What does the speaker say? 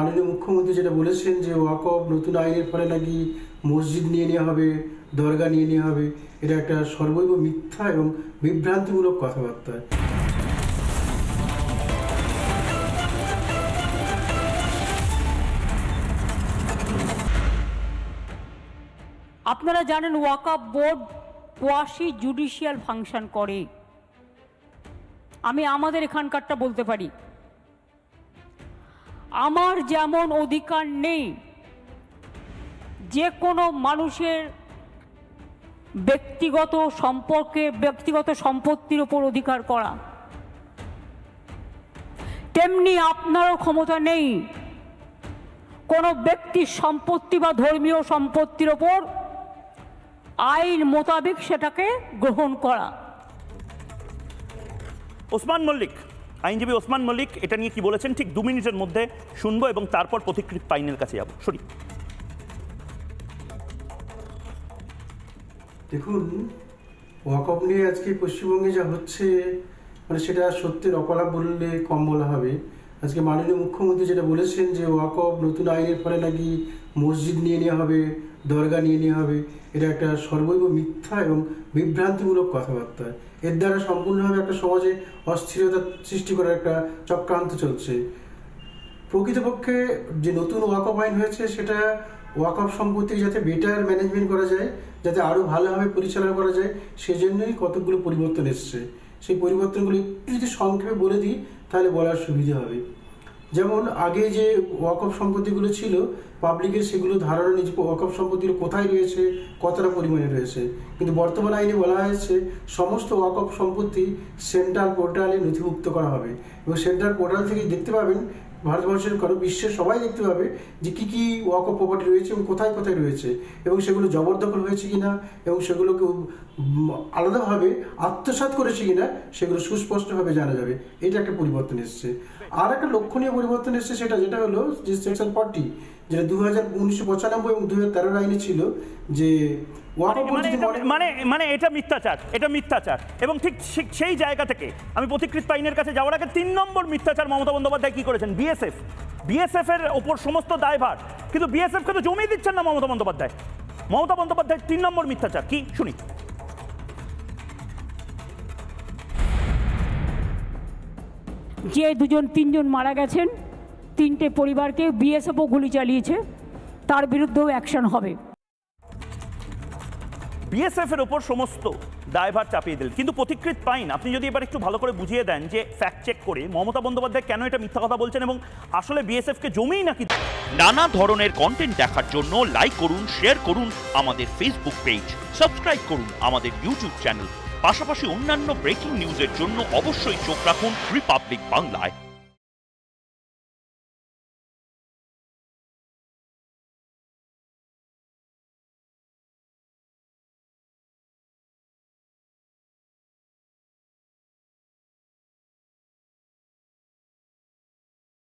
মাননীয় মুখ্যমন্ত্রী যেটা বলেছেন যে ওয়াকফ নতুন আইনের ফলে নাকি মসজিদ নিয়ে নেওয়া হবে, দরগা নিয়ে নেওয়া হবে, এটা একটা সর্বৈব মিথ্যা এবং বিভ্রান্তিমূলক কথাবার্তা। আপনারা জানেন ওয়াকফ বোর্ড কোয়াসি জুডিশিয়াল ফাংশন করে। আমি আমাদের এখানকারটা বলতে পারি, আমার যেমন অধিকার নেই যে কোনো মানুষের ব্যক্তিগত সম্পত্তির উপর অধিকার করা, তেমনি আপনারও ক্ষমতা নেই কোনো ব্যক্তির সম্পত্তি বা ধর্মীয় সম্পত্তির ওপর আইন মোতাবেক সেটাকে গ্রহণ করা। ওসমান মল্লিক, আইনজীবী ওসমান মল্লিক এটা নিয়ে কি বলেছেন ঠিক 2 মিনিটের মধ্যে শুনবো এবং তারপর প্রতিকৃত আইনের কাছে যাব। সরি, দেখুন, ওয়াকফ নিয়ে আজকে পশ্চিমবঙ্গে যা হচ্ছে মানে সেটা সত্যের অপলাপ বললে কম বলা হবে। আজকে মাননীয় মুখ্যমন্ত্রী যেটা বলেছেন যে ওয়াকফ নতুন আইনের ফলে নাকি মসজিদ নিয়ে নেওয়া হবে, দরগা নিয়ে নেওয়া হবে, এটা একটা সর্বৈব মিথ্যা এবং বিভ্রান্তিমূলক কথাবার্তা। এর দ্বারা সম্পূর্ণভাবে একটা সমাজে অস্থিরতা সৃষ্টি করার একটা চক্রান্ত চলছে। প্রকৃতপক্ষে যে নতুন ওয়াকফ আইন হয়েছে সেটা ওয়াকফ সম্পত্তি যাতে বেটার ম্যানেজমেন্ট করা যায়, যাতে আরও ভালোভাবে পরিচালনা করা যায়, সেজন্যই কতগুলো পরিবর্তন এসছে। সেই পরিবর্তনগুলো একটু যদি সংক্ষেপে বলে দিই তাহলে বলার সুবিধা হবে। যেমন আগে যে ওয়াকফ সম্পত্তিগুলো ছিল পাবলিকের, সেগুলো ধারণা নিয়ে ওয়াকফ সম্পত্তিগুলো কোথায় রয়েছে, কতটা পরিমাণে রয়েছে, কিন্তু বর্তমান আইনে বলা হয়েছে সমস্ত ওয়াকফ সম্পত্তি সেন্ট্রাল পোর্টালে নথিভুক্ত করা হবে এবং সেন্ট্রাল পোর্টাল থেকে দেখতে পাবেন, ভারতবর্ষের কারো বিশ্বের সবাই দেখতে পাবে যে কী কী ওয়াকফ প্রপার্টি রয়েছে এবং কোথায় কোথায় রয়েছে এবং সেগুলো জবরদখল হয়েছে কিনা এবং সেগুলোকে আলাদাভাবে আত্মসাৎ করেছে কিনা সেগুলো সুস্পষ্টভাবে জানা যাবে। এটা একটা পরিবর্তন এসছে। আর একটা লক্ষণীয় পরিবর্তন এসছে, যেটা হলো যে সেকশন 40, যেটা 1995 এবং 2013 আইনে ছিল যে মানে এটা মিথ্যাচার এবং ঠিক সেই জায়গা থেকে আমি প্রতিকৃত আইনের কাছে যাওয়ার আগে 3 নম্বর মিথ্যাচার মমতা বন্দ্যোপাধ্যায় কি করেছেন, বিএসএফ এর ওপর সমস্ত দায়ভার, কিন্তু বিএসএফ কে তো জমি দিচ্ছেন না মমতা বন্দ্যোপাধ্যায় 3 নম্বর মিথ্যাচার কি শুনি। যে 2-3 জন মারা গেছেন, 3টে পরিবারকে বিএসএফও গুলি চালিয়েছে, তার বিরুদ্ধেও অ্যাকশন হবে। বিএসএফ এর ওপর সমস্ত দায়ভার চাপিয়ে দিল, কিন্তু প্রতিকৃত আইন আপনি যদি এবার একটু ভালো করে বুঝিয়ে দেন যে ফ্যাক্ট চেক করে মমতা বন্দ্যোপাধ্যায় কেন এটা মিথ্যা কথা বলছেন এবং আসলে বিএসএফ কে জমিই নাকি। নানা ধরনের কন্টেন্ট দেখার জন্য লাইক করুন, শেয়ার করুন আমাদের ফেসবুক পেজ, সাবস্ক্রাইব করুন আমাদের ইউটিউব চ্যানেল, পাশাপাশি অন্যান্য ব্রেকিং নিউজের জন্য অবশ্যই চোখ রাখুন রিপাবলিক বাংলায়।